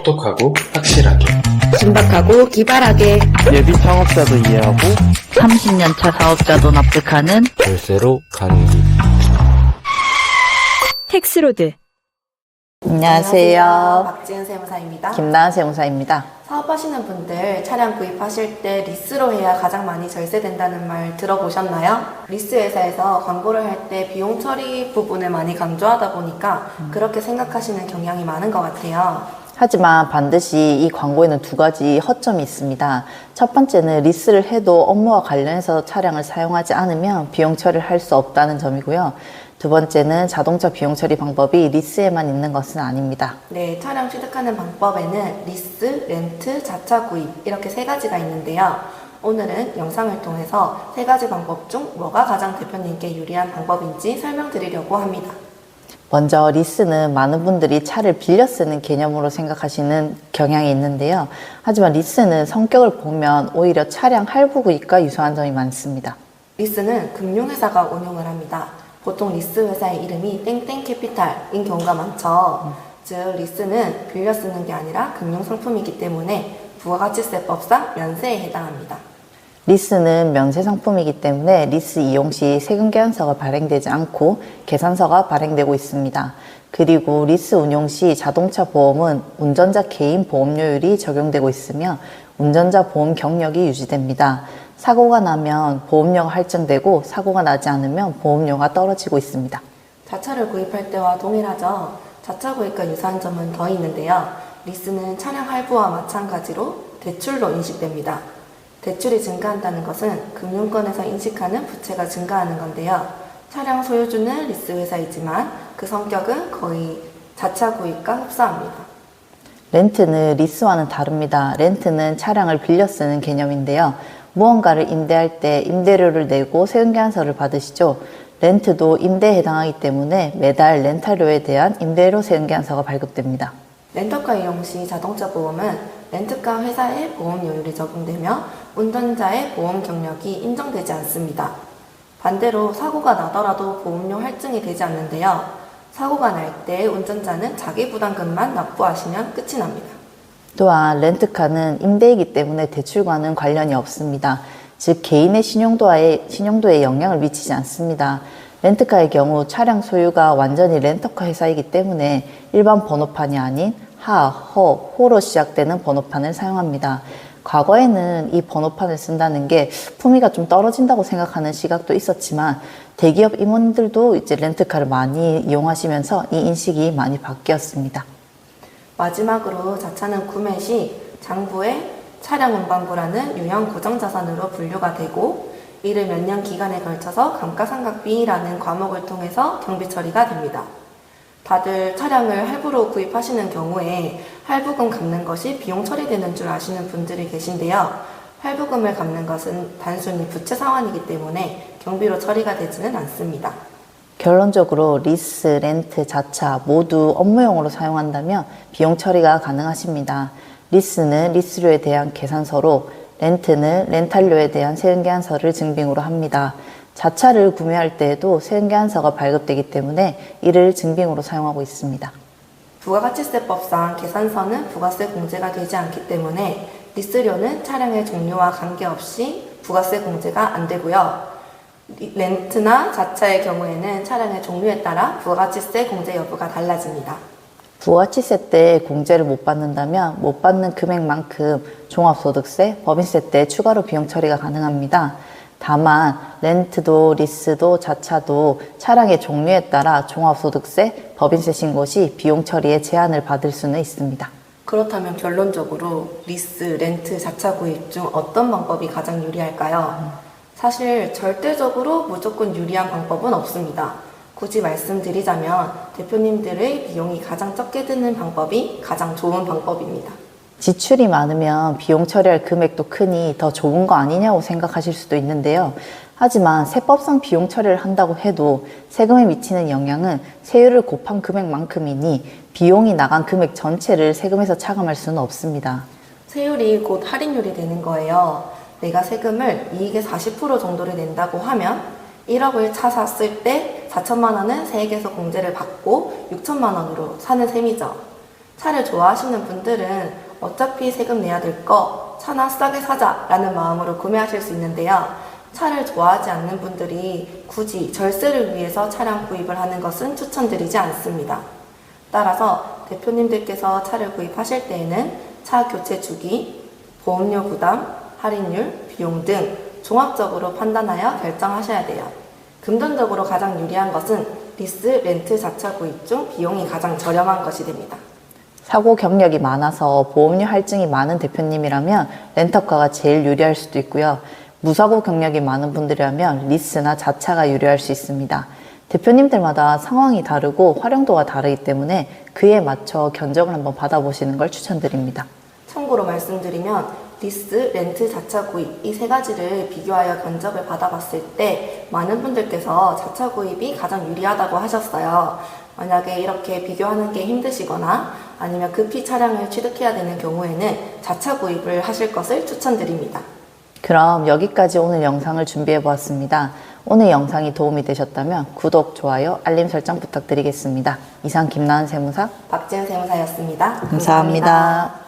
똑똑하고 확실하게 신박하고 기발하게 예비 창업자도 이해하고 30년차 사업자도 납득하는 열쇠로 가는 길. 텍스로드. 안녕하세요. 박지은 세무사입니다. 김나은 세무사입니다. 사업하시는 분들 차량 구입하실 때 리스로 해야 가장 많이 절세된다는 말 들어보셨나요? 리스 회사에서 광고를 할 때 비용 처리 부분을 많이 강조하다 보니까 그렇게 생각하시는 경향이 많은 것 같아요. 하지만 반드시 이 광고에는 두 가지 허점이 있습니다. 첫 번째는 리스를 해도 업무와 관련해서 차량을 사용하지 않으면 비용 처리를 할 수 없다는 점이고요. 두 번째는 자동차 비용 처리 방법이 리스에만 있는 것은 아닙니다. 네, 차량 취득하는 방법에는 리스, 렌트, 자차 구입 이렇게 세 가지가 있는데요. 오늘은 영상을 통해서 세 가지 방법 중 뭐가 가장 대표님께 유리한 방법인지 설명드리려고 합니다. 먼저 리스는 많은 분들이 차를 빌려 쓰는 개념으로 생각하시는 경향이 있는데요. 하지만 리스는 성격을 보면 오히려 차량 할부 구입과 유사한 점이 많습니다. 리스는 금융회사가 운용을 합니다. 보통 리스 회사의 이름이 땡땡캐피탈인 경우가 많죠. 즉 리스는 빌려 쓰는 게 아니라 금융상품이기 때문에 부가가치세법상 면세에 해당합니다. 리스는 면세 상품이기 때문에 리스 이용 시 세금 계산서가 발행되지 않고 계산서가 발행되고 있습니다. 그리고 리스 운용 시 자동차 보험은 운전자 개인 보험료율이 적용되고 있으며 운전자 보험 경력이 유지됩니다. 사고가 나면 보험료가 할증되고 사고가 나지 않으면 보험료가 떨어지고 있습니다. 자차를 구입할 때와 동일하죠. 자차 구입과 유사한 점은 더 있는데요. 리스는 차량 할부와 마찬가지로 대출로 인식됩니다. 대출이 증가한다는 것은 금융권에서 인식하는 부채가 증가하는 건데요. 차량 소유주는 리스 회사이지만 그 성격은 거의 자차 구입과 흡사합니다. 렌트는 리스와는 다릅니다. 렌트는 차량을 빌려 쓰는 개념인데요. 무언가를 임대할 때 임대료를 내고 세금계산서를 받으시죠. 렌트도 임대에 해당하기 때문에 매달 렌탈료에 대한 임대료 세금계산서가 발급됩니다. 렌터카 이용 시 자동차 보험은 렌트카 회사의 보험료율이 적용되며 운전자의 보험 경력이 인정되지 않습니다. 반대로 사고가 나더라도 보험료 할증이 되지 않는데요. 사고가 날 때 운전자는 자기 부담금만 납부하시면 끝이 납니다. 또한 렌트카는 임대이기 때문에 대출과는 관련이 없습니다. 즉 개인의 신용도에 영향을 미치지 않습니다. 렌트카의 경우 차량 소유가 완전히 렌터카 회사이기 때문에 일반 번호판이 아닌 하, 허, 호로 시작되는 번호판을 사용합니다. 과거에는 이 번호판을 쓴다는 게 품위가 좀 떨어진다고 생각하는 시각도 있었지만 대기업 임원들도 이제 렌트카를 많이 이용하시면서 이 인식이 많이 바뀌었습니다. 마지막으로 자차는 구매 시 장부에 차량 운반부라는 유형 고정자산으로 분류가 되고 이를 몇 년 기간에 걸쳐서 감가상각비라는 과목을 통해서 경비 처리가 됩니다. 다들 차량을 할부로 구입하시는 경우에 할부금 갚는 것이 비용 처리되는 줄 아시는 분들이 계신데요. 할부금을 갚는 것은 단순히 부채 상환이기 때문에 경비로 처리가 되지는 않습니다. 결론적으로 리스, 렌트, 자차 모두 업무용으로 사용한다면 비용 처리가 가능하십니다. 리스는 리스료에 대한 계산서로, 렌트는 렌탈료에 대한 세금계산서를 증빙으로 합니다. 자차를 구매할 때에도 세금계산서가 발급되기 때문에 이를 증빙으로 사용하고 있습니다. 부가가치세법상 계산서는 부가세 공제가 되지 않기 때문에 리스료는 차량의 종류와 관계없이 부가세 공제가 안 되고요. 렌트나 자차의 경우에는 차량의 종류에 따라 부가가치세 공제 여부가 달라집니다. 부가가치세 때 공제를 못 받는다면 못 받는 금액만큼 종합소득세, 법인세 때 추가로 비용 처리가 가능합니다. 다만 렌트도 리스도 자차도 차량의 종류에 따라 종합소득세, 법인세 신고 시 비용 처리에 제한을 받을 수는 있습니다. 그렇다면 결론적으로 리스, 렌트, 자차 구입 중 어떤 방법이 가장 유리할까요? 사실 절대적으로 무조건 유리한 방법은 없습니다. 굳이 말씀드리자면 대표님들의 비용이 가장 적게 드는 방법이 가장 좋은 방법입니다. 지출이 많으면 비용 처리할 금액도 크니 더 좋은 거 아니냐고 생각하실 수도 있는데요. 하지만 세법상 비용 처리를 한다고 해도 세금에 미치는 영향은 세율을 곱한 금액만큼이니 비용이 나간 금액 전체를 세금에서 차감할 수는 없습니다. 세율이 곧 할인율이 되는 거예요. 내가 세금을 이익의 40% 정도를 낸다고 하면 1억을 차 샀을 때 4천만 원은 세액에서 공제를 받고 6천만 원으로 사는 셈이죠. 차를 좋아하시는 분들은 어차피 세금 내야 될 거 차나 싸게 사자라는 마음으로 구매하실 수 있는데요. 차를 좋아하지 않는 분들이 굳이 절세를 위해서 차량 구입을 하는 것은 추천드리지 않습니다. 따라서 대표님들께서 차를 구입하실 때에는 차 교체 주기, 보험료 부담, 할인율, 비용 등 종합적으로 판단하여 결정하셔야 돼요. 금전적으로 가장 유리한 것은 리스, 렌트, 자차 구입 중 비용이 가장 저렴한 것이 됩니다. 사고 경력이 많아서 보험료 할증이 많은 대표님이라면 렌터카가 제일 유리할 수도 있고요. 무사고 경력이 많은 분들이라면 리스나 자차가 유리할 수 있습니다. 대표님들마다 상황이 다르고 활용도가 다르기 때문에 그에 맞춰 견적을 한번 받아보시는 걸 추천드립니다. 참고로 말씀드리면 리스, 렌트, 자차 구입 이 세 가지를 비교하여 견적을 받아봤을 때 많은 분들께서 자차 구입이 가장 유리하다고 하셨어요. 만약에 이렇게 비교하는 게 힘드시거나 아니면 급히 차량을 취득해야 되는 경우에는 자차 구입을 하실 것을 추천드립니다. 그럼 여기까지 오늘 영상을 준비해 보았습니다. 오늘 영상이 도움이 되셨다면 구독, 좋아요, 알림 설정 부탁드리겠습니다. 이상 김나은 세무사 박지은 세무사였습니다. 감사합니다.